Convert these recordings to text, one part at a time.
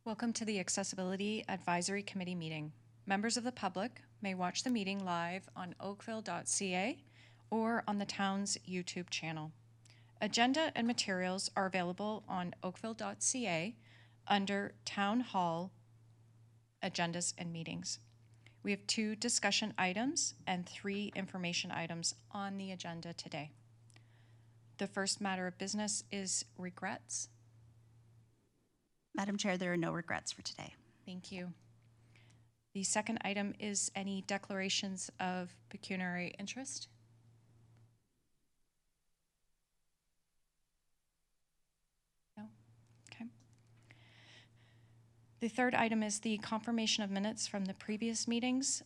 Welcome to the Accessibility Advisory Committee meeting. Members of the public may watch the meeting live on oakville.ca or on the town's YouTube channel. Agenda and materials are available on oakville.ca under Town Hall Agendas and Meetings. We have 2 discussion items and 3 information items on the agenda today. The first matter of business is regrets. Madam Chair, there are no regrets for today. Thank you. The second item is any declarations of pecuniary interest. No? Okay. The third item is the confirmation of minutes from the previous meetings,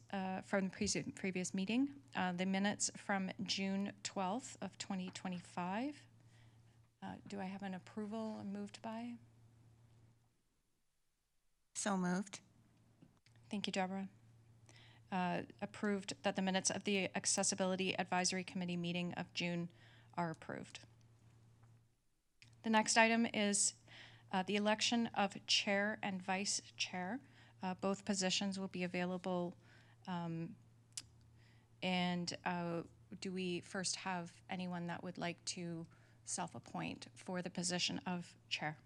from the previous meeting. The minutes from June 12th of 2025. Do I have an approval moved by? So moved. Thank you, Deborah. Approved that the minutes of the Accessibility Advisory Committee meeting of June are approved. The next item is the election of chair and vice chair. Both positions will be available. Do we first have anyone that would like to self-appoint for the position of chair?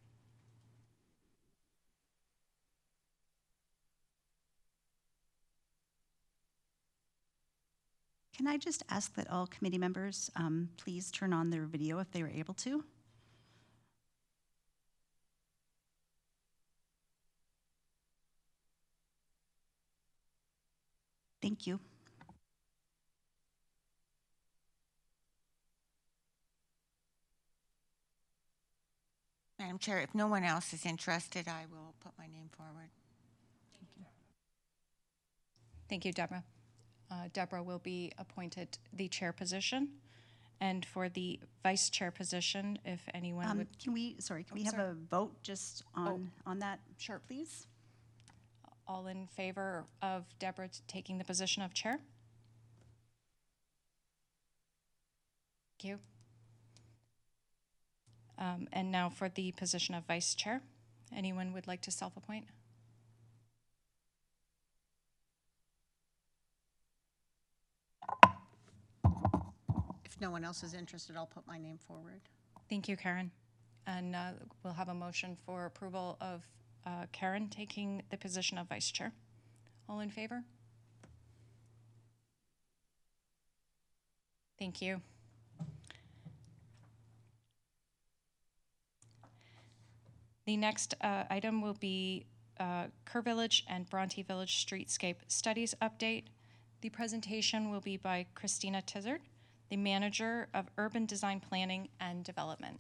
Can I just ask that all committee members please turn on their video if they were able to? Thank you. Madam Chair, if no one else is interested, I will put my name forward. Thank you, Deborah. Deborah will be appointed the chair position. And for the vice chair position, if anyone would... Can we have a vote just on that? Sure. Please. All in favor of Deborah taking the position of chair? Thank you. And now for the position of vice chair. Anyone would like to self-appoint? If no one else is interested, I'll put my name forward. Thank you, Karen. And we'll have a motion for approval of Karen taking the position of vice chair. All in favor? Thank you. The next item will be Kerr Village and Bronte Village Streetscape Studies Update. The presentation will be by Christina Tizard, the Manager of Urban Design Planning and Development.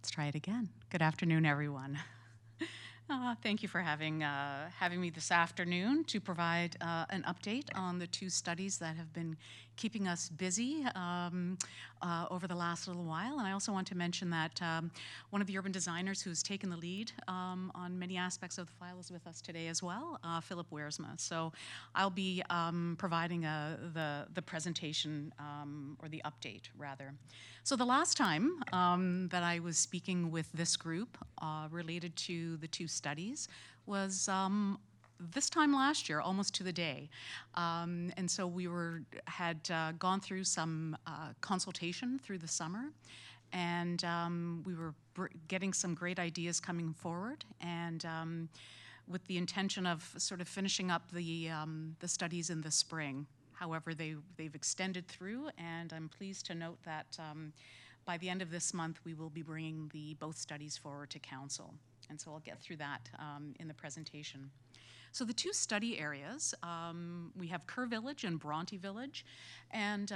Let's try it again. Good afternoon, everyone. Thank you for having me this afternoon to provide an update on the 2 studies that have been keeping us busy over the last little while. And I also want to mention that one of the urban designers who's taken the lead on many aspects of the file is with us today as well, Philip Weersma. So I'll be providing the presentation, or the update, rather. So the last time that I was speaking with this group related to the 2 studies was this time last year, almost to the day. And so we had gone through some consultation through the summer, and we were getting some great ideas coming forward, and with the intention of sort of finishing up the studies in the spring. However, they've extended through, and I'm pleased to note that by the end of this month, we will be bringing both studies forward to council. And so I'll get through that in the presentation. So the 2 study areas, we have Kerr Village and Bronte Village, and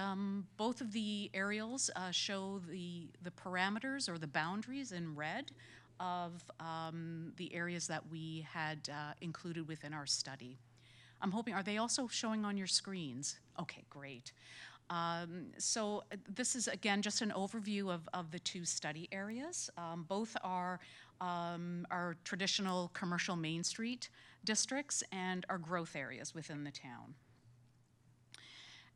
both of the aerials show the parameters or the boundaries in red of the areas that we had included within our study. I'm hoping, are they also showing on your screens? Okay, great. So this is, again, just an overview of the 2 study areas. Both are our traditional commercial Main Street districts and our growth areas within the town.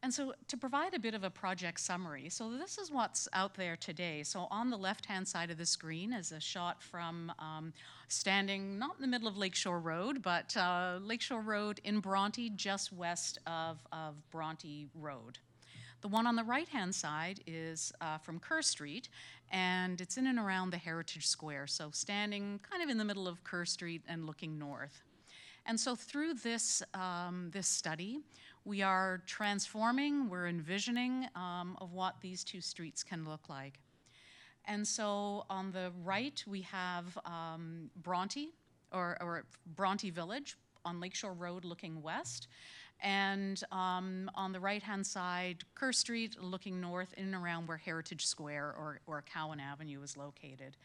And so to provide a bit of a project summary, so this is what's out there today. So on the left-hand side of the screen is a shot from standing not in the middle of Lakeshore Road, but Lakeshore Road in Bronte, just west of Bronte Road. The one on the right-hand side is from Kerr Street, and it's in and around the Heritage Square, so standing kind of in the middle of Kerr Street and looking north. And so through this, this study, we are transforming, we're envisioning of what these two streets can look like. And so on the right, we have Bronte, or Bronte Village on Lakeshore Road looking west. And on the right-hand side, Kerr Street looking north in and around where Heritage Square or Cowan Avenue is located.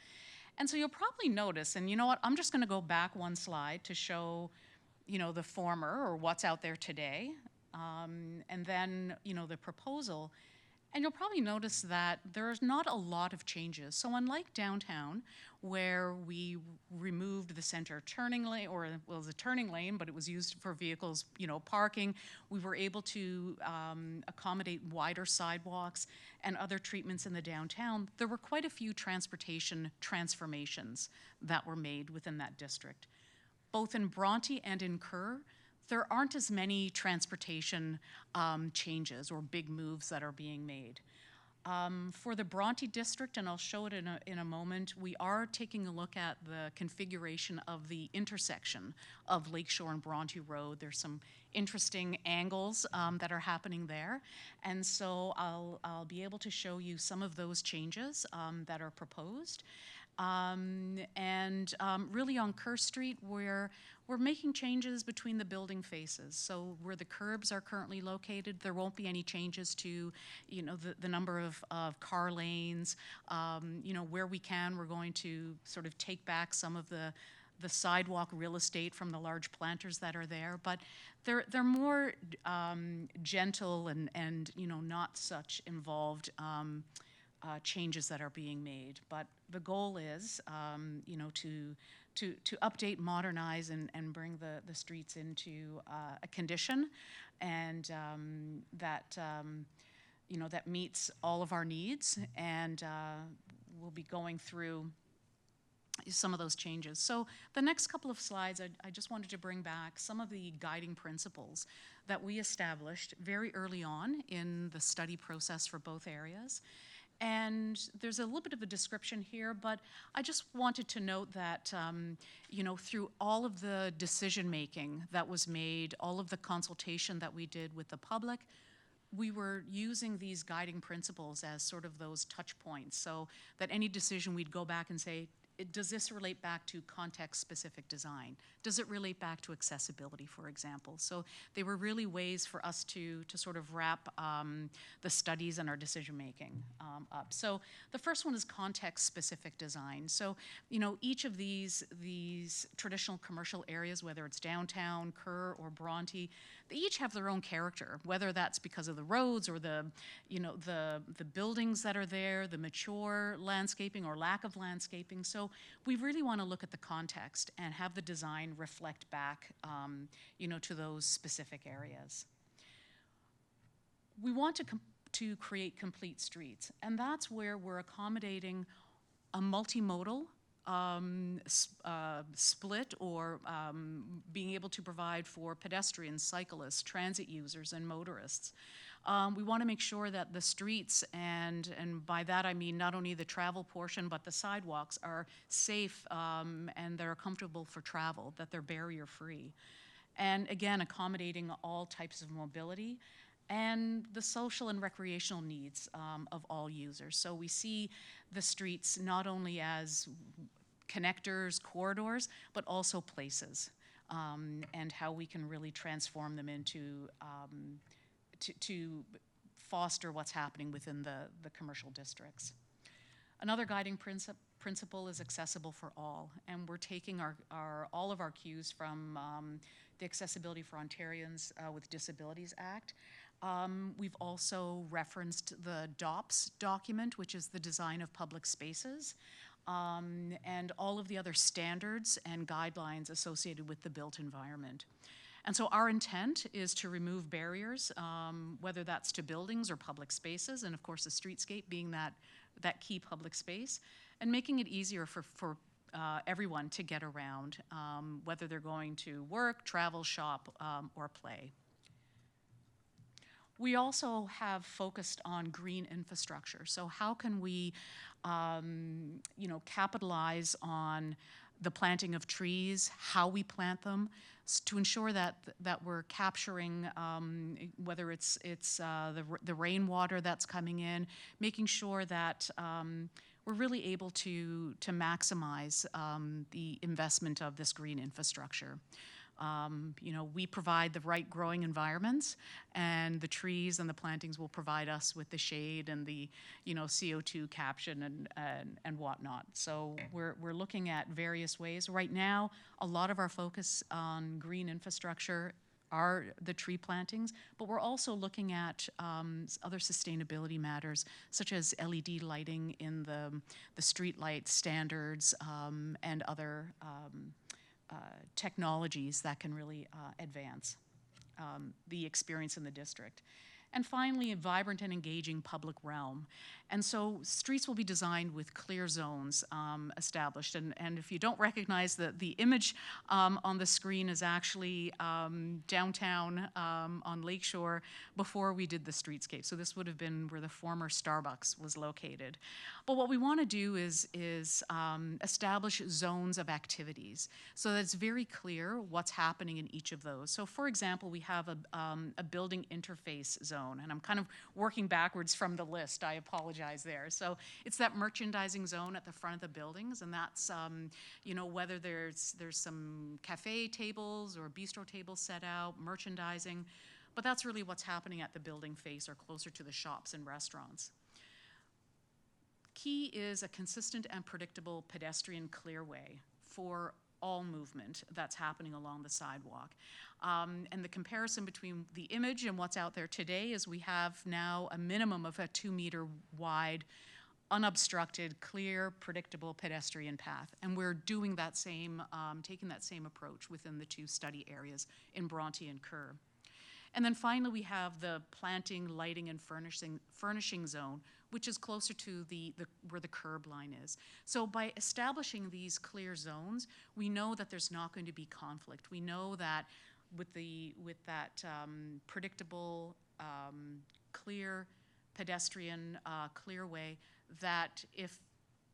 And so you'll probably notice, and you know what, I'm just going to go back one slide to show, you know, the former or what's out there today, and then, you know, the proposal. And you'll probably notice that there's not a lot of changes. So unlike downtown, where we removed the center turning lane, or well, it was a turning lane, but it was used for vehicles, you know, parking, we were able to accommodate wider sidewalks and other treatments in the downtown. There were quite a few transportation transformations that were made within that district. Both in Bronte and in Kerr, there aren't as many transportation changes or big moves that are being made. For the Bronte district, and I'll show it in a moment, we are taking a look at the configuration of the intersection of Lakeshore and Bronte Road. There's some interesting angles that are happening there. And so I'll be able to show you some of those changes that are proposed. Really on Kerr Street, we're making changes between the building faces. So where the curbs are currently located, there won't be any changes to, you know, the number of car lanes. You know, where we can, we're going to sort of take back some of the sidewalk real estate from the large planters that are there. But they're more gentle and you know, not such involved changes that are being made. But the goal is, you know, to update, modernize, and bring the streets into a condition, and that you know, that meets all of our needs. And we'll be going through some of those changes. So the next couple of slides, I just wanted to bring back some of the guiding principles that we established very early on in the study process for both areas. And there's a little bit of a description here, but I just wanted to note that, you know, through all of the decision-making that was made, all of the consultation that we did with the public, we were using these guiding principles as sort of those touch points, so that any decision we'd go back and say, does this relate back to context-specific design? Does it relate back to accessibility, for example? So they were really ways for us to sort of wrap the studies and our decision-making up. So the first one is context-specific design. So, you know, each of these traditional commercial areas, whether it's downtown, Kerr, or Bronte, they each have their own character, whether that's because of the roads or the, you know, the buildings that are there, the mature landscaping or lack of landscaping. So we really want to look at the context and have the design reflect back, you know, to those specific areas. We want to create complete streets, and that's where we're accommodating a multimodal split, or being able to provide for pedestrians, cyclists, transit users, and motorists. We want to make sure that the streets, and by that I mean not only the travel portion, but the sidewalks are safe and they're comfortable for travel, that they're barrier-free. And again, accommodating all types of mobility and the social and recreational needs of all users. So we see the streets not only as connectors, corridors, but also places, and how we can really transform them into to foster what's happening within the commercial districts. Another guiding principle is accessible for all, and we're taking all of our cues from the Accessibility for Ontarians with Disabilities Act. We've also referenced the DOPS document, which is the Design of Public Spaces, and all of the other standards and guidelines associated with the built environment. And so our intent is to remove barriers, whether that's to buildings or public spaces, and of course the streetscape being that key public space, and making it easier for everyone to get around, whether they're going to work, travel, shop, or play. We also have focused on green infrastructure. So how can we, capitalize on the planting of trees, how we plant them, to ensure that we're capturing, whether it's the rainwater that's coming in, making sure that we're really able to maximize the investment of this green infrastructure. We provide the right growing environments, and the trees and the plantings will provide us with the shade and the, CO2 caption and whatnot. So we're looking at various ways. Right now, a lot of our focus on green infrastructure are the tree plantings, but we're also looking at other sustainability matters, such as LED lighting in the street light standards and other technologies that can really advance the experience in the district. And finally, a vibrant and engaging public realm. And so streets will be designed with clear zones established. And if you don't recognize the image on the screen is actually downtown on Lakeshore before we did the streetscape. So this would have been where the former Starbucks was located. But what we want to do is establish zones of activities so that it's very clear what's happening in each of those. So for example, we have a building interface zone, and I'm kind of working backwards from the list. I apologize there. So it's that merchandising zone at the front of the buildings, and that's whether there's some cafe tables or bistro tables set out, merchandising, but that's really what's happening at the building face or closer to the shops and restaurants. Key is a consistent and predictable pedestrian clearway for all movement that's happening along the sidewalk. And the comparison between the image and what's out there today is we have now a minimum of a 2-meter wide, unobstructed, clear, predictable pedestrian path. And we're doing that same, taking that same approach within the 2 study areas in Bronte and Kerr. And then finally, we have the planting, lighting, and furnishing zone, which is closer to where the curb line is. So by establishing these clear zones, we know that there's not going to be conflict. We know that with that predictable, clear pedestrian clearway, that if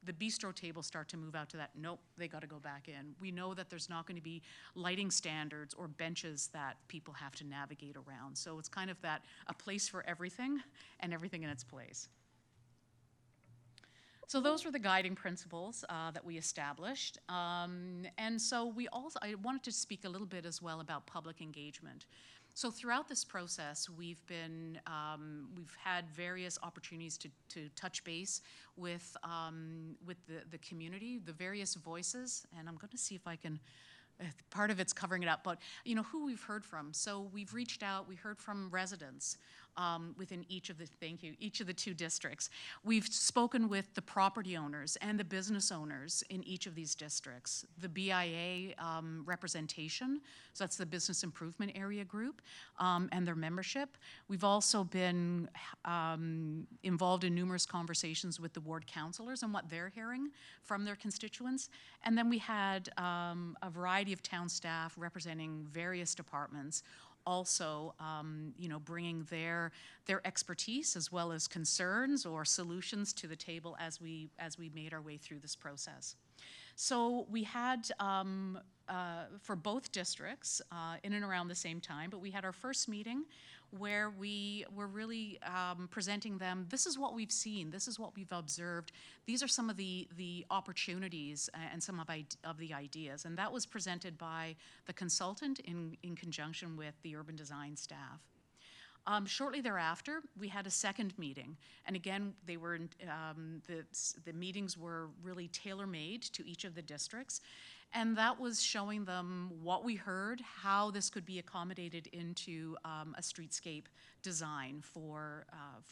the bistro tables start to move out to that, nope, they got to go back in. We know that there's not going to be lighting standards or benches that people have to navigate around. So it's kind of a place for everything and everything in its place. So those were the guiding principles that we established. And so I wanted to speak a little bit as well about public engagement. So throughout this process, we've had various opportunities to touch base with the community, the various voices, and I'm going to see if I can. Part of it's covering it up, but who we've heard from. So we've reached out. We heard from residents within each of the 2 districts. We've spoken with the property owners and the business owners in each of these districts. The BIA representation, so that's the Business Improvement Area Group, and their membership. We've also been involved in numerous conversations with the ward councillors and what they're hearing from their constituents. And then we had a variety of town staff representing various departments, also bringing their expertise as well as concerns or solutions to the table as we made our way through this process. So we had, for both districts, in and around the same time, but we had our first meeting where we were really presenting them, this is what we've seen, this is what we've observed, these are some of the opportunities and some of the ideas. And that was presented by the consultant in conjunction with the urban design staff. Shortly thereafter, we had a second meeting, and again, they were the meetings were really tailor-made to each of the districts, And that was showing them what we heard, how this could be accommodated into a streetscape design for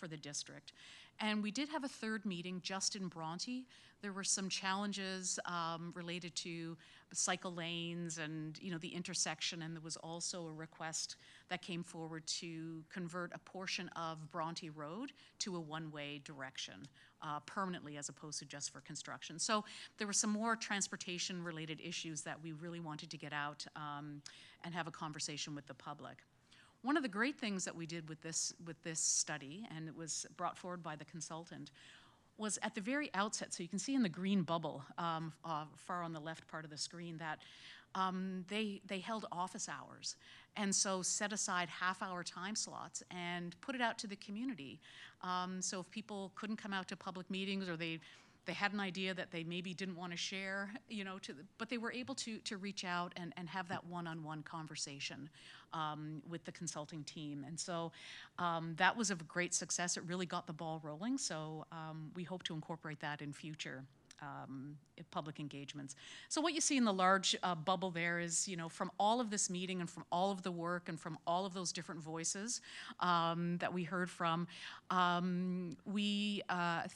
the district. And we did have a third meeting just in Bronte. There were some challenges related to cycle lanes and the intersection, and there was also a request that came forward to convert a portion of Bronte Road to a one-way direction permanently, as opposed to just for construction. So there were some more transportation-related issues that we really wanted to get out and have a conversation with the public. One of the great things that we did with this study, and it was brought forward by the consultant, was at the very outset, so you can see in the green bubble far on the left part of the screen, that they held office hours. And so set aside half-hour time slots and put it out to the community. So if people couldn't come out to public meetings, or they had an idea that they maybe didn't want to share, but they were able to reach out and have that one-on-one conversation with the consulting team. And so that was a great success. It really got the ball rolling. So we hope to incorporate that in future public engagements. So what you see in the large bubble there is, from all of this meeting and from all of the work and from all of those different voices that we heard from, we,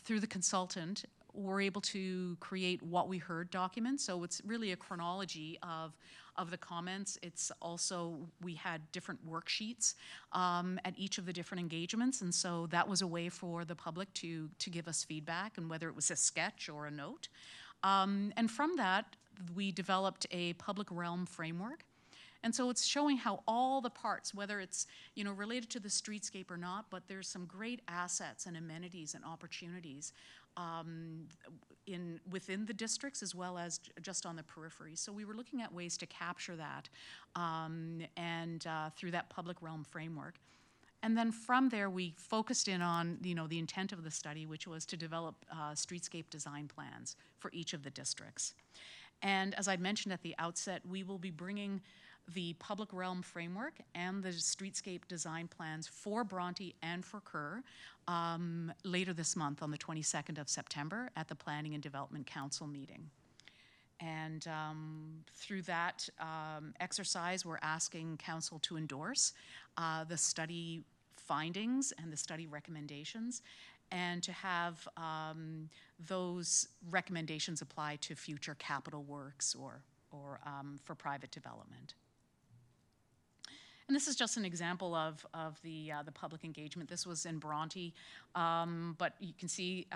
through the consultant, were able to create what we heard documents. So it's really a chronology of the comments. It's also, we had different worksheets at each of the different engagements, and so that was a way for the public to give us feedback, and whether it was a sketch or a note. And from that, we developed a public realm framework. And so it's showing how all the parts, whether it's related to the streetscape or not, but there's some great assets and amenities and opportunities within the districts, as well as just on the periphery. So we were looking at ways to capture that through that public realm framework. And then from there, we focused in on the intent of the study, which was to develop streetscape design plans for each of the districts. And as I mentioned at the outset, we will be bringing the public realm framework and the streetscape design plans for Bronte and for Kerr later this month on the 22nd of September at the Planning and Development Council meeting. And through that exercise, we're asking Council to endorse the study findings and the study recommendations, and to have those recommendations apply to future capital works or for private development. And this is just an example of the public engagement. This was in Bronte, but you can see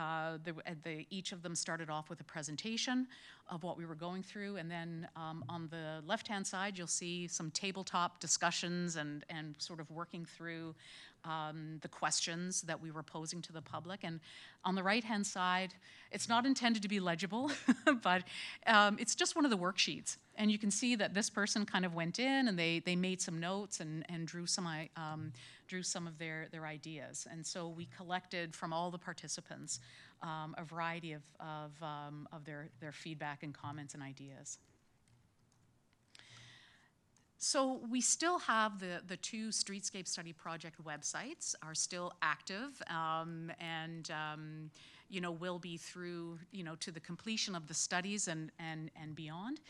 each of them started off with a presentation of what we were going through, and then on the left-hand side, you'll see some tabletop discussions and sort of working through the questions that we were posing to the public. And on the right-hand side, it's not intended to be legible, but it's just one of the worksheets. And you can see that this person kind of went in and they made some notes and drew some of their ideas. And so we collected from all the participants a variety of their feedback and comments and ideas. So we still have the two Streetscape Study Project websites are still active and will be through to the completion of the studies and beyond.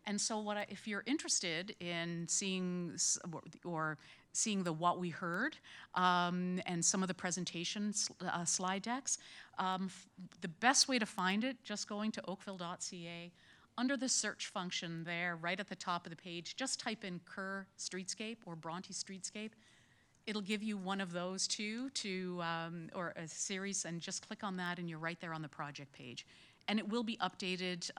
And so if you're interested in seeing the what we heard and some of the presentation slide decks, the best way to find it, just going to oakville.ca. Under the search function there, right at the top of the page, just type in Kerr Streetscape or Bronte Streetscape. It'll give you one of those two or a series, and just click on that and you're right there on the project page. And it will be updated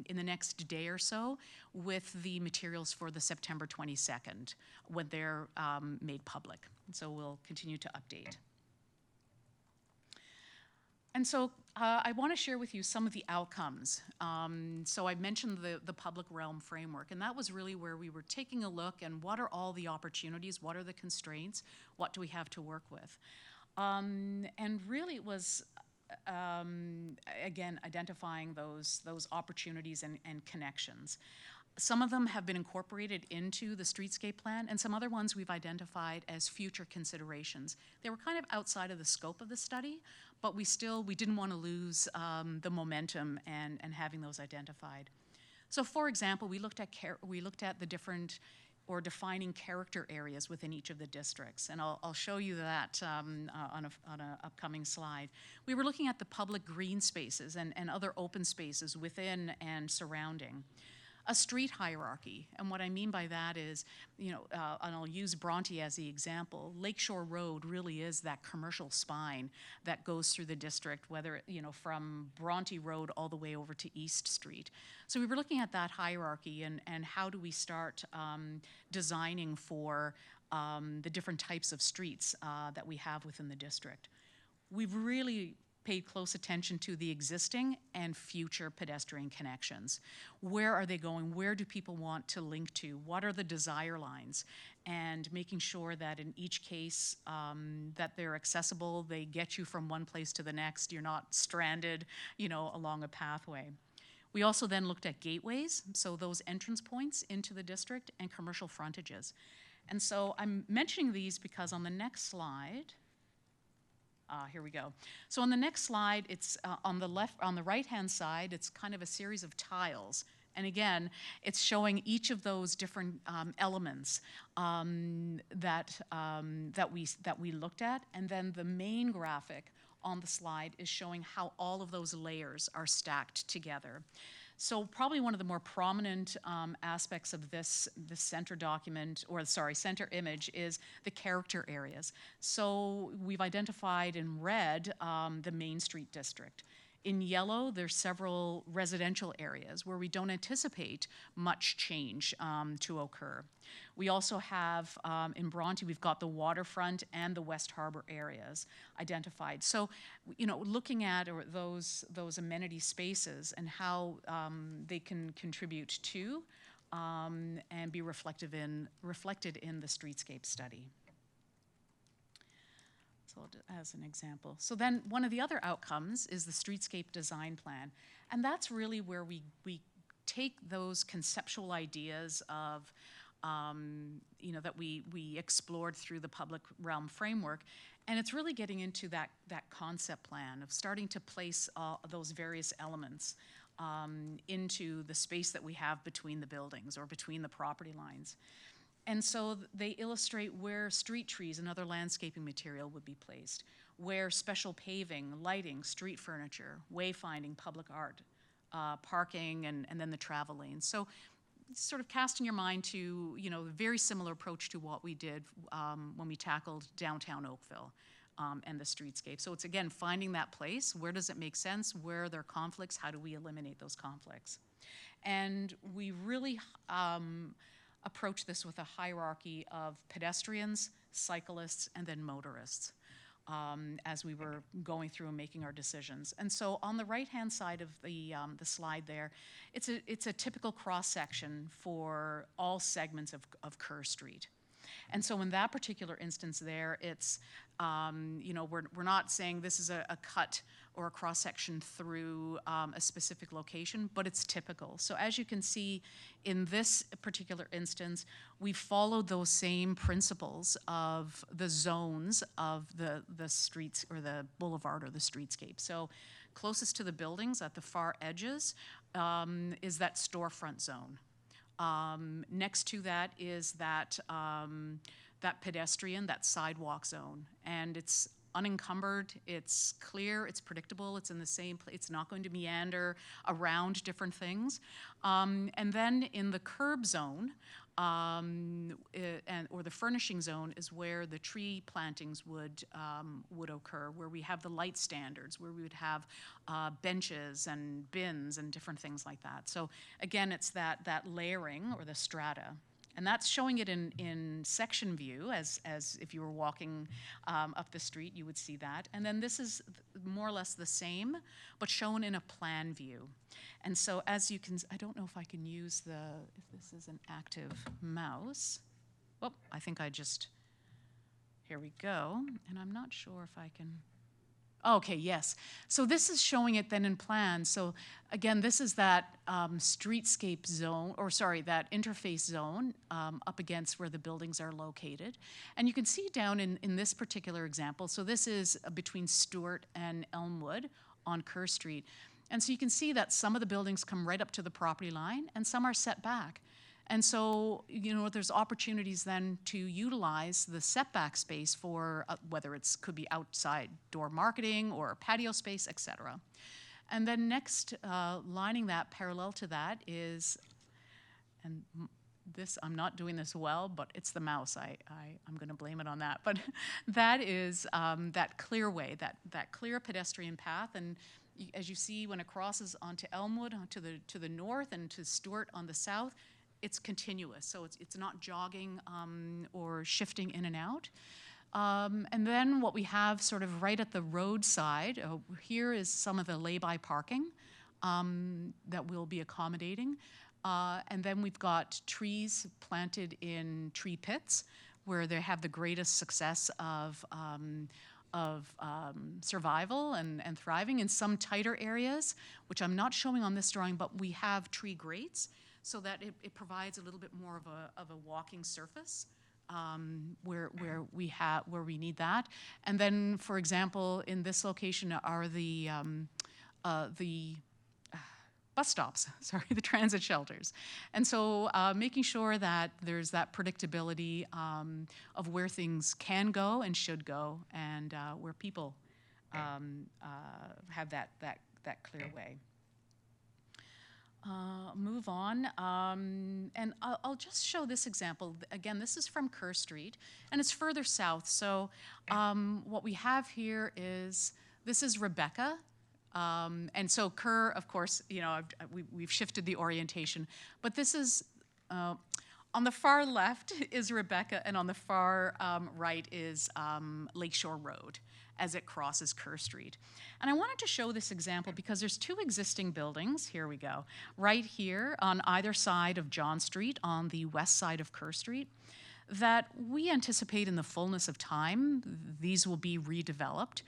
in the next day or so with the materials for the September 22nd when they're made public. And so we'll continue to update. And so I want to share with you some of the outcomes. So I mentioned the public realm framework, and that was really where we were taking a look and what are all the opportunities, what are the constraints, what do we have to work with? And really it was, again, identifying those opportunities and connections. Some of them have been incorporated into the streetscape plan, and some other ones we've identified as future considerations. They were kind of outside of the scope of the study, but we didn't want to lose the momentum and having those identified. So for example, we looked at the different or defining character areas within each of the districts. And I'll show you that on a upcoming slide. We were looking at the public green spaces and other open spaces within and surrounding. A street hierarchy, and what I mean by that is, and I'll use Bronte as the example. Lakeshore Road really is that commercial spine that goes through the district, whether from Bronte Road all the way over to East Street. So we were looking at that hierarchy and how do we start designing for the different types of streets that we have within the district. We've really paid close attention to the existing and future pedestrian connections. Where are they going? Where do people want to link to? What are the desire lines? And making sure that in each case that they're accessible, they get you from one place to the next. You're not stranded, along a pathway. We also then looked at gateways, so those entrance points into the district, and commercial frontages. And so I'm mentioning these because on the next slide, here we go. So on the next slide, it's on the right-hand side, it's kind of a series of tiles. And again, it's showing each of those different elements that we looked at. And then the main graphic on the slide is showing how all of those layers are stacked together. So probably one of the more prominent aspects of this center document, center image, is the character areas. So we've identified in red the Main Street district. In yellow, there's several residential areas where we don't anticipate much change to occur. We also have, in Bronte, we've got the waterfront and the West Harbor areas identified. So, looking at those amenity spaces and how they can contribute to and be reflected in the streetscape study. So as an example. So then one of the other outcomes is the streetscape design plan. And that's really where we take those conceptual ideas of, that we explored through the public realm framework. And it's really getting into that concept plan of starting to place those various elements into the space that we have between the buildings or between the property lines. And so they illustrate where street trees and other landscaping material would be placed, where special paving, lighting, street furniture, wayfinding, public art, parking, and then the travel lanes. So sort of casting your mind to, a very similar approach to what we did when we tackled downtown Oakville and the streetscape. So it's, again, finding that place. Where does it make sense? Where are there conflicts? How do we eliminate those conflicts? And we really approach this with a hierarchy of pedestrians, cyclists, and then motorists as we were going through and making our decisions. And so on the right-hand side of the slide there, it's a typical cross-section for all segments of Kerr Street. And so in that particular instance there, it's, we're not saying this is a cut or a cross-section through a specific location, but it's typical. So as you can see in this particular instance, we followed those same principles of the zones of the streets or the boulevard or the streetscape. So closest to the buildings at the far edges is that storefront zone. Next to that is that pedestrian, that sidewalk zone, and it's unencumbered, it's clear, it's predictable, it's in the same place, it's not going to meander around different things. And then in the curb zone, or the furnishing zone is where the tree plantings would occur, where we have the light standards, where we would have benches and bins and different things like that. So again, it's that layering or the strata. And that's showing it in section view, as if you were walking up the street, you would see that. And then this is more or less the same, but shown in a plan view. And so as you can, I don't know if I can use if this is an active mouse. Oh, I think here we go. And I'm not sure if I can, okay, yes. So this is showing it then in plan. So again, this is that streetscape zone, that interface zone up against where the buildings are located. And you can see down in this particular example, so this is between Stewart and Elmwood on Kerr Street. And so you can see that some of the buildings come right up to the property line and some are set back. And so, there's opportunities then to utilize the setback space for whether it's could be outside door marketing or patio space, et cetera. And then next, lining that parallel to that is, and this, I'm not doing this well, but it's the mouse. I'm going to blame it on that. But that is that clear way, that clear pedestrian path. And as you see, when it crosses onto Elmwood, to the north, and to Stewart on the south, it's continuous. So it's not jogging or shifting in and out. And then what we have sort of right at the roadside, here is some of the lay-by parking that we'll be accommodating. And then we've got trees planted in tree pits where they have the greatest success of survival and thriving. In some tighter areas, which I'm not showing on this drawing, but we have tree grates so that it provides a little bit more of a walking surface where we need that. And then, for example, in this location are the bus stops, the transit shelters. And so making sure that there's that predictability of where things can go and should go, and where people have that clear way. Move on, and I'll just show this example. Again, this is from Kerr Street, and it's further south. So what we have here is, this is Rebecca. And so Kerr, of course, we've shifted the orientation, but this is, on the far left is Rebecca, and on the far right is Lakeshore Road as it crosses Kerr Street. And I wanted to show this example because there's two existing buildings, here we go, right here on either side of John Street on the west side of Kerr Street, that we anticipate in the fullness of time, these will be redeveloped.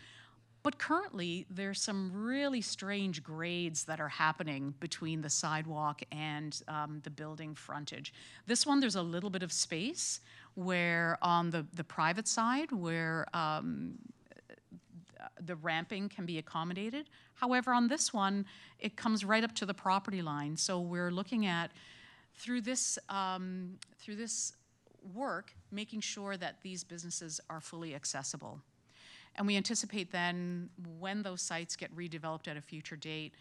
But currently, there's some really strange grades that are happening between the sidewalk and the building frontage. This one, there's a little bit of space where on the private side, where the ramping can be accommodated. However, on this one, it comes right up to the property line. So we're looking at, through this work, making sure that these businesses are fully accessible. And we anticipate then, when those sites get redeveloped at a future date,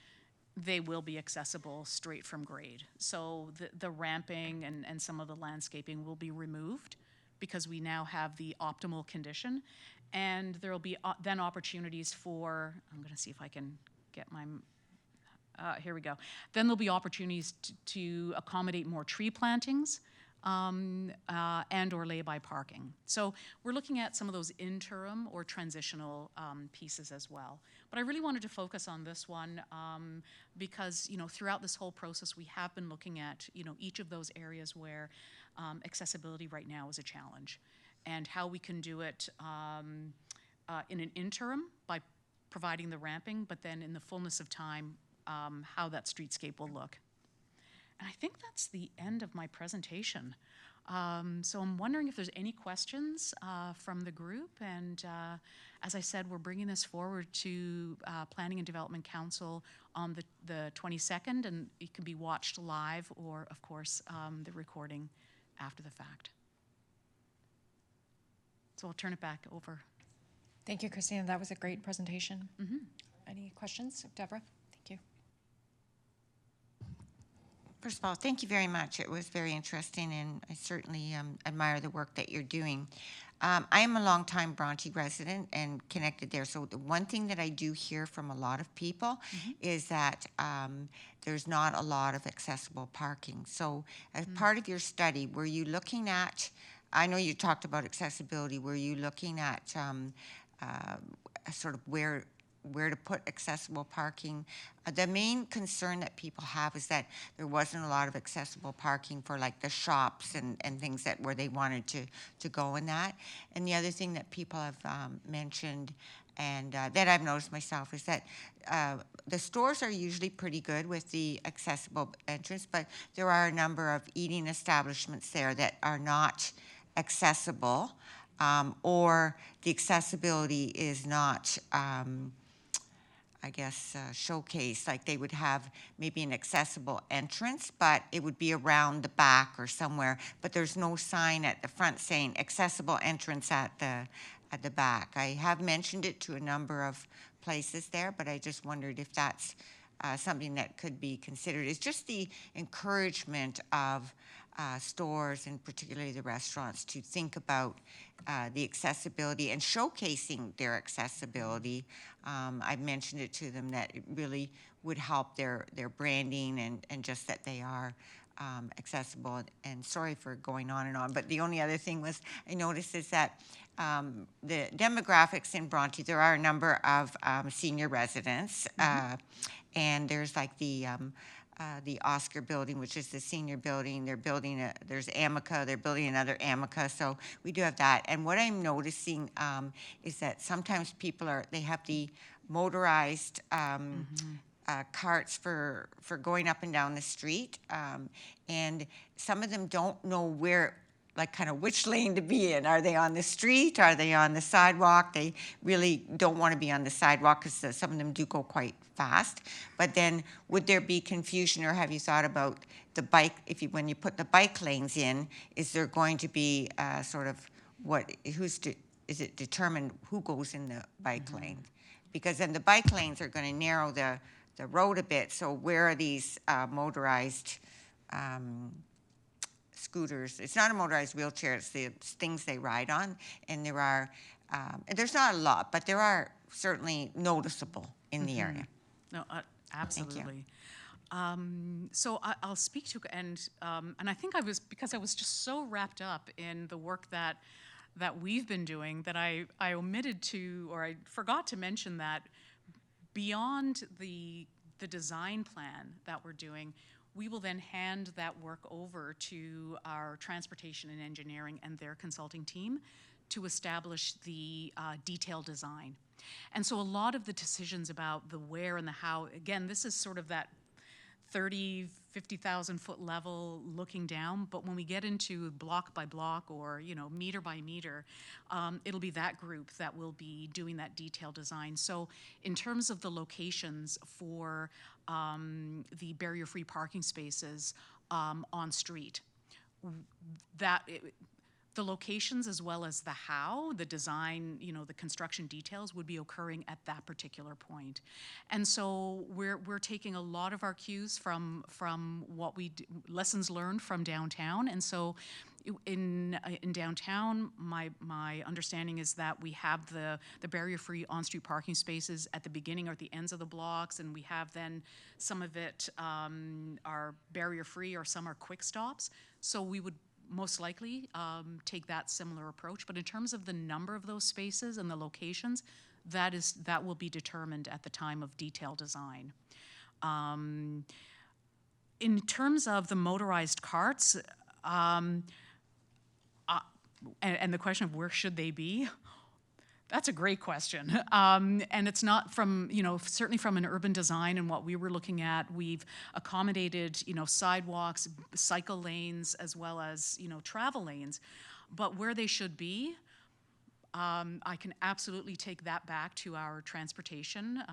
they will be accessible straight from grade. So the ramping and some of the landscaping will be removed because we now have the optimal condition. And there will be then opportunities for, I'm going to see if I can get my, here we go. Then there'll be opportunities to accommodate more tree plantings, and or lay-by parking. So we're looking at some of those interim or transitional pieces as well. But I really wanted to focus on this one because, throughout this whole process, we have been looking at, each of those areas where accessibility right now is a challenge, and how we can do it in an interim by providing the ramping, but then in the fullness of time, how that streetscape will look. And I think that's the end of my presentation. So I'm wondering if there's any questions from the group. And as I said, we're bringing this forward to Planning and Development Council on the 22nd, and it can be watched live or, of course, the recording after the fact. So I'll turn it back over. Thank you, Christina. That was a great presentation. Mm-hmm. Any questions? Deborah? Thank you. First of all, thank you very much. It was very interesting, and I certainly admire the work that you're doing. I am a longtime Bronte resident and connected there. So the one thing that I do hear from a lot of people is that there's not a lot of accessible parking. So as part of your study, were you looking at, I know you talked about accessibility, were you looking at sort of where to put accessible parking? The main concern that people have is that there wasn't a lot of accessible parking for like the shops and things that where they wanted to go in that. And the other thing that people have mentioned, and that I've noticed myself, is that the stores are usually pretty good with the accessible entrance, but there are a number of eating establishments there that are not accessible, or the accessibility is not I guess, showcase, like they would have maybe an accessible entrance, but it would be around the back or somewhere, but there's no sign at the front saying accessible entrance at the back. I have mentioned it to a number of places there, but I just wondered if that's something that could be considered. It's just the encouragement of stores, and particularly the restaurants, to think about the accessibility and showcasing their accessibility. I've mentioned it to them that it really would help their branding and just that they are accessible. And sorry for going on and on, but the only other thing was I noticed is that the demographics in Bronte, there are a number of senior residents, and there's like the Oscar building, which is the senior building. They're building there's Amica, they're building another Amica, so we do have that. And what I'm noticing is that sometimes they have the motorized carts for going up and down the street, and some of them don't know where, like kind of which lane to be in. Are they on the street? Are they on the sidewalk? They really don't want to be on the sidewalk because some of them do go quite fast. But then would there be confusion, or have you thought about the bike, when you put the bike lanes in, is there going to be sort of is it determined who goes in the bike lane? Because then the bike lanes are going to narrow the road a bit. So where are these motorized scooters? It's not a motorized wheelchair, it's the things they ride on. And there's not a lot, but there are certainly noticeable in the area. No, absolutely. So I'll speak to, and I think because I was just so wrapped up in the work that we've been doing that I omitted to, or I forgot to mention that beyond the design plan that we're doing, we will then hand that work over to our transportation and engineering and their consulting team to establish the detailed design. And so a lot of the decisions about the where and the how, again, this is sort of that 30, 50,000 foot level looking down, but when we get into block by block or meter by meter, it'll be that group that will be doing that detailed design. So in terms of the locations for the barrier-free parking spaces on street, the locations as well as the how, the design, the construction details would be occurring at that particular point. And so we're taking a lot of our cues from what lessons learned from downtown. And so in downtown, my understanding is that we have the barrier-free on-street parking spaces at the beginning or at the ends of the blocks, and we have then some of it are barrier-free or some are quick stops. So we would most likely take that similar approach. But in terms of the number of those spaces and the locations, that will be determined at the time of detailed design. In terms of the motorized carts, and the question of where should they be, that's a great question. And it's not from, certainly from an urban design and what we were looking at, we've accommodated, sidewalks, cycle lanes, as well as, travel lanes. But where they should be, I can absolutely take that back to our transportation.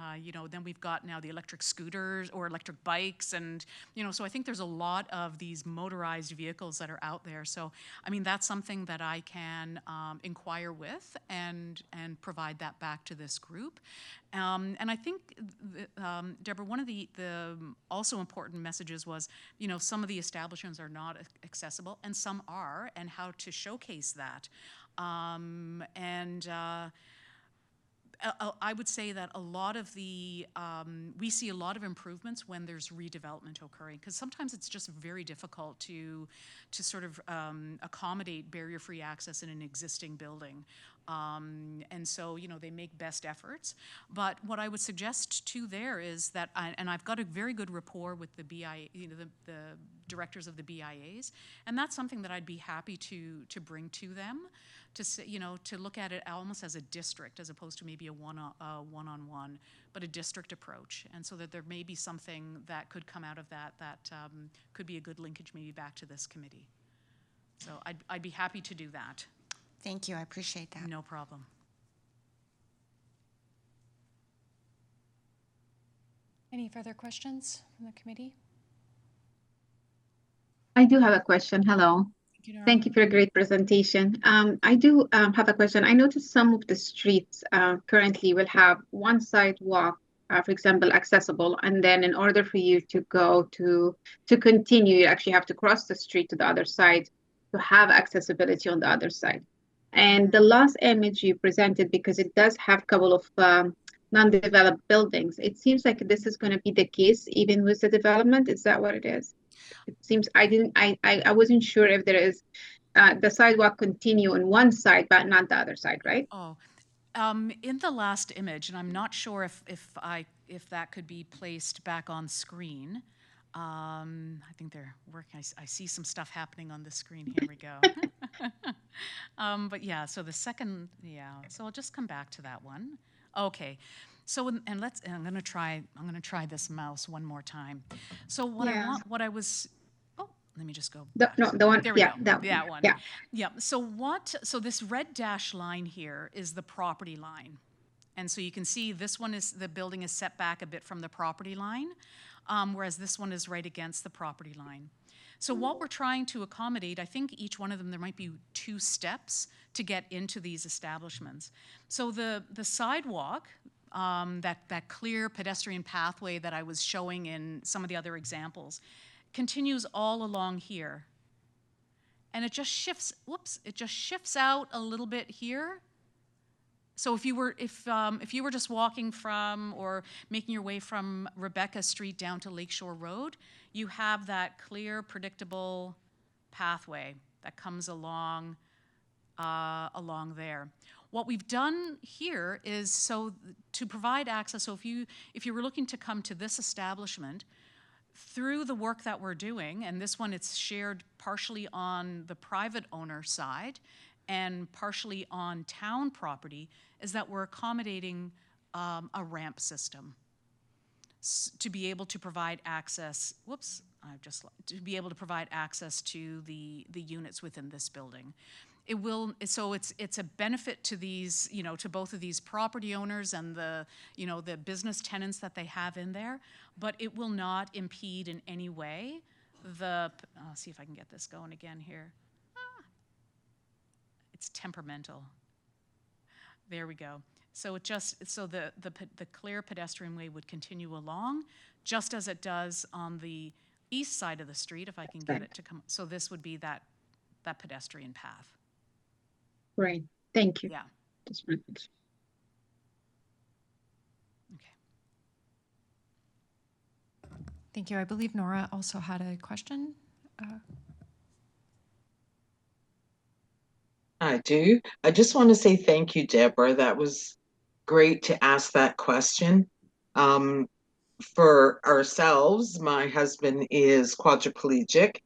Then we've got now the electric scooters or electric bikes, and so I think there's a lot of these motorized vehicles that are out there. So I mean, that's something that I can inquire with and provide that back to this group. And I think, Deborah, one of the also important messages was, some of the establishments are not accessible and some are, and how to showcase that. I would say that a lot of we see a lot of improvements when there's redevelopment occurring, because sometimes it's just very difficult to sort of accommodate barrier-free access in an existing building. And so, they make best efforts. But what I would suggest too there is that, and I've got a very good rapport with the BIA, the directors of the BIAs, and that's something that I'd be happy to bring to them, to look at it almost as a district as opposed to maybe a one-on-one, but a district approach. And so that there may be something that could come out of that could be a good linkage maybe back to this committee. So I'd be happy to do that. Thank you, I appreciate that. No problem. Any further questions from the committee? I do have a question. Hello. Nora. Thank you for a great presentation. I do have a question. I noticed some of the streets currently will have one sidewalk, for example, accessible, and then in order for you to go to continue, you actually have to cross the street to the other side to have accessibility on the other side. And the last image you presented, because it does have a couple of non-developed buildings, it seems like this is going to be the case even with the development. Is that what it is? It seems I wasn't sure if there is the sidewalk continue on one side, but not the other side, right? Oh, in the last image, and I'm not sure if that could be placed back on screen. I think they're working. I see some stuff happening on the screen. Here we go. But yeah, so the second, yeah. So I'll just come back to that one. Okay. So and I'm gonna try this mouse one more time. So what I was. Oh, let me just go. The one. There we Yeah, go. that one. Yeah. Yeah. So this red dash line here is the property line. And so you can see this one is, the building is set back a bit from the property line, whereas this one is right against the property line. So what we're trying to accommodate, I think each one of them, there might be 2 steps to get into these establishments. So the sidewalk, that clear pedestrian pathway that I was showing in some of the other examples, continues all along here. And it just shifts, it just shifts out a little bit here. So if you were just walking from or making your way from Rebecca Street down to Lakeshore Road, you have that clear, predictable pathway that comes along there. What we've done here is so to provide access. So if you were looking to come to this establishment, through the work that we're doing, and this one it's shared partially on the private owner side and partially on town property, is that we're accommodating a ramp system to be able to provide access. To be able to provide access to the units within this building. It will, so it's a benefit to these, to both of these property owners and the business tenants that they have in there, but it will not impede in any way I'll see if I can get this going again here. It's temperamental. There we go. So the clear pedestrian way would continue along, just as it does on the east side of the street, if I can get it to come. So this would be that pedestrian path. Right. Thank you. Yeah. Okay. Thank you. I believe Nora also had a question. I do. I just want to say thank you, Deborah. That was great to ask that question. For ourselves, my husband is quadriplegic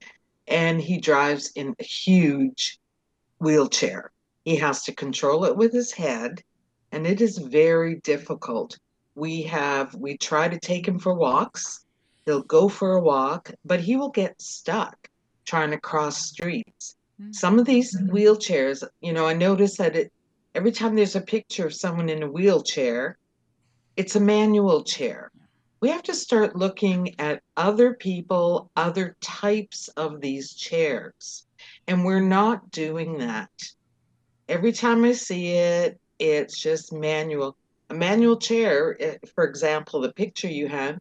and he drives in a huge wheelchair. He has to control it with his head, and it is very difficult. We try to take him for walks. He'll go for a walk, but he will get stuck trying to cross streets. Some of these wheelchairs, I notice that every time there's a picture of someone in a wheelchair, it's a manual chair. We have to start looking at other people, other types of these chairs. And we're not doing that. Every time I see it, it's just manual. A manual chair, for example, the picture you had,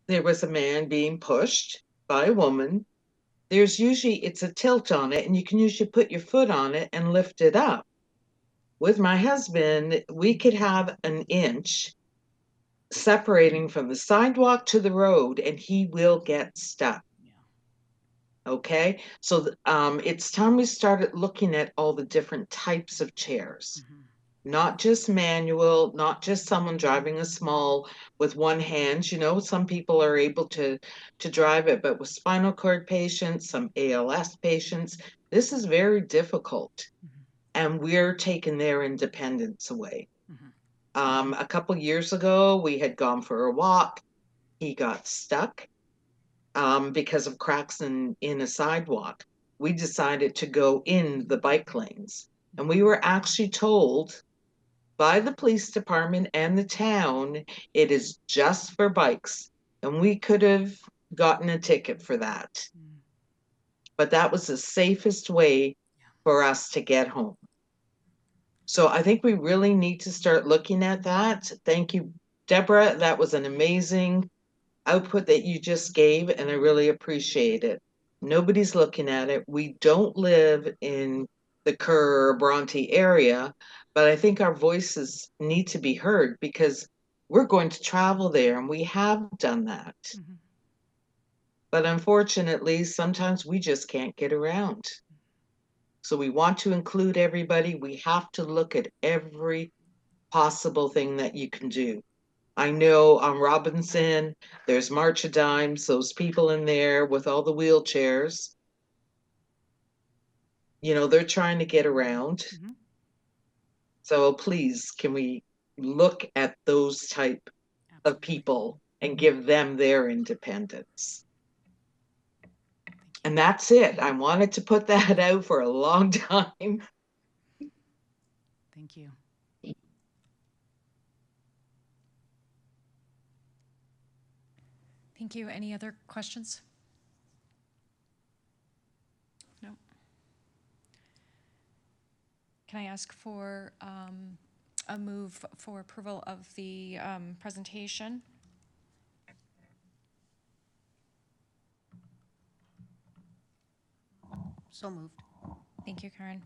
there was a man being pushed by a woman. It's a tilt on it, and you can usually put your foot on it and lift it up. With my husband, we could have an inch separating from the sidewalk to the road, and he will get stuck. Okay, so it's time we started looking at all the different types of chairs, not just manual, not just someone driving a small with one hand. Some people are able to drive it, but with spinal cord patients, some ALS patients, this is very difficult, and we're taking their independence away. A couple years ago, we had gone for a walk. He got stuck. Because of cracks in a sidewalk, we decided to go in the bike lanes. And we were actually told by the police department and the town. It is just for bikes. And we could have gotten a ticket for that. But that was the safest way for us to get home. So I think we really need to start looking at that. Thank you, Deborah. That was an amazing output that you just gave, and I really appreciate it. Nobody's looking at it. We don't live in the Kerr or Bronte area, but I think our voices need to be heard because we're going to travel there, and we have done that. Mm-hmm. But unfortunately, sometimes we just can't get around. So we want to include everybody. We have to look at every possible thing that you can do. I know on Robinson, there's March of Dimes, those people in there with all the wheelchairs. You know, they're trying to get around. Mm-hmm. So please, can we look at those type of Absolutely. people and give them their independence? And that's it. I wanted to put that out for a long time. Thank you. Thank you. Any other questions? No. Can I ask for a move for approval of the presentation? So moved. Thank you, Karen.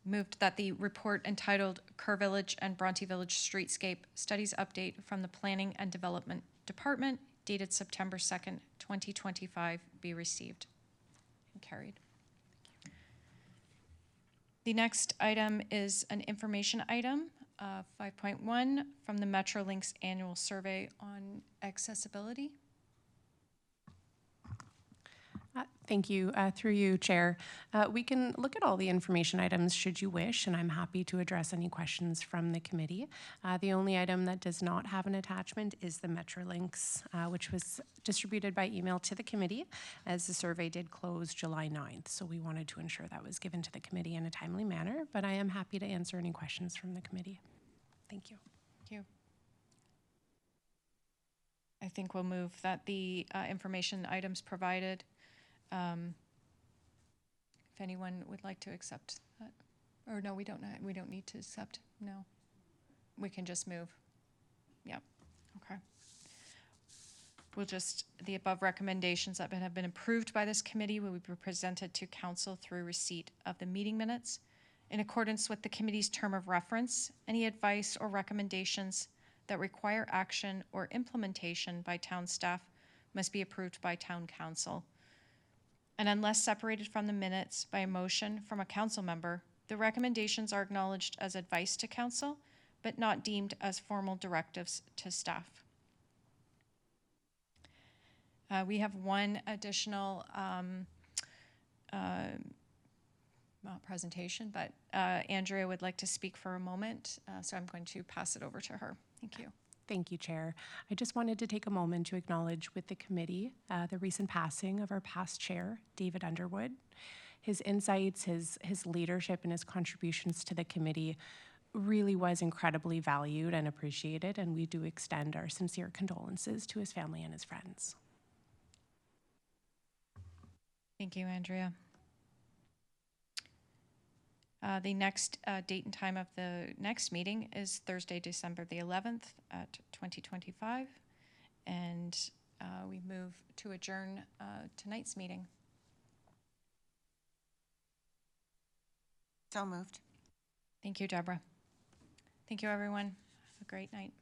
Moved that the report entitled Kerr Village and Bronte Village Streetscape Studies Update from the Planning and Development Department dated September 2nd, 2025 be received and carried. The next item is an information item, 5.1 from the Metrolinx Annual Survey on Accessibility. Thank you. Through you, Chair. We can look at all the information items should you wish, and I'm happy to address any questions from the committee. The only item that does not have an attachment is the Metrolinx, which was distributed by email to the committee as the survey did close July 9th. So we wanted to ensure that was given to the committee in a timely manner, but I am happy to answer any questions from the committee. Thank you. Thank you. I think we'll move that the information items provided. If anyone would like to accept that, or no, we don't need to accept. No, we can just move. Yep. Okay. We'll just, the above recommendations that have been approved by this committee will be presented to council through receipt of the meeting minutes. In accordance with the committee's term of reference, any advice or recommendations that require action or implementation by town staff must be approved by town council. And unless separated from the minutes by a motion from a council member, the recommendations are acknowledged as advice to council, but not deemed as formal directives to staff. We have one additional not presentation, but Andrea would like to speak for a moment, so I'm going to pass it over to her. Thank you. Thank you, Chair. I just wanted to take a moment to acknowledge with the committee the recent passing of our past chair, David Underwood. His insights, his leadership, and his contributions to the committee really was incredibly valued and appreciated, and we do extend our sincere condolences to his family and his friends. Thank you, Andrea. The next date and time of the next meeting is Thursday, December the 11th at 2025. And we move to adjourn tonight's meeting. So moved. Thank you, Deborah. Thank you, everyone. Have a great night.